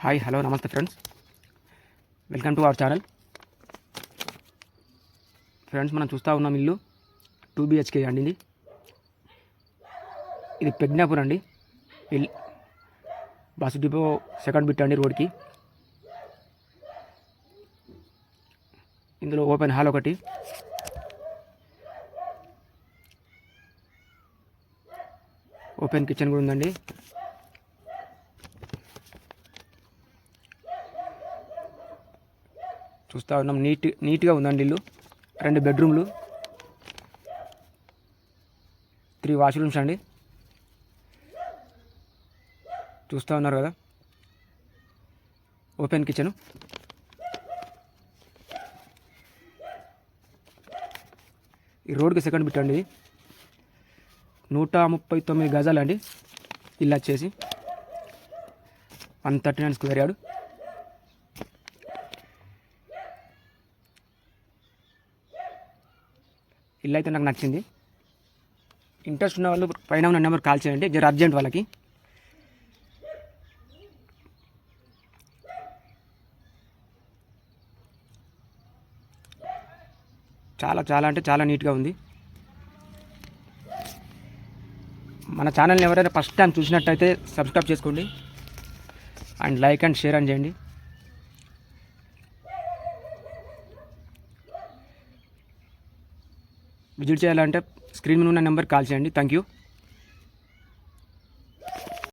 Hi hello నమస్తే friends, welcome to our channel. Friends, మనం చూస్తూ ఉన్నాం ఇల్లు 2 BHK అండి. ఇది పెగ్నాపూర్ అండి. బస్ డిపో సెకండ్ బిట్ అండి రోడ్కి. ఇందులో ఓపెన్ హాల్ ఒకటి, ఓపెన్ కిచెన్ కూడా ఉందండి. చూస్తూ ఉన్నాం, నీట్గా ఉందండి ఇల్లు. 2 బెడ్రూమ్లు, 3 వాష్రూమ్స్ అండి. చూస్తూ ఉన్నారు కదా, ఓపెన్ కిచెను. ఈ రోడ్కి సెకండ్ బిట్ అండి. 139 గజాలు అండి ఇల్లు వచ్చేసి, 139 స్క్వేర్ యార్డ్. ఇల్లు అయితే నాకు నచ్చింది. ఇంట్రెస్ట్ ఉన్న వాళ్ళు పైన ఉన్న నెంబర్ కాల్ చేయండి, జర అర్జెంట్ వాళ్ళకి. చాలా అంటే చాలా నీట్గా ఉంది. మన ఛానల్ని ఎవరైనా ఫస్ట్ టైం చూసినట్టయితే సబ్స్క్రైబ్ చేసుకోండి అండ్ లైక్ అండ్ షేర్ అని చేయండి. విజిట్ చేయాలంటే స్క్రీన్ మీద ఉన్న నెంబర్ కాల్ చేయండి. Thank you.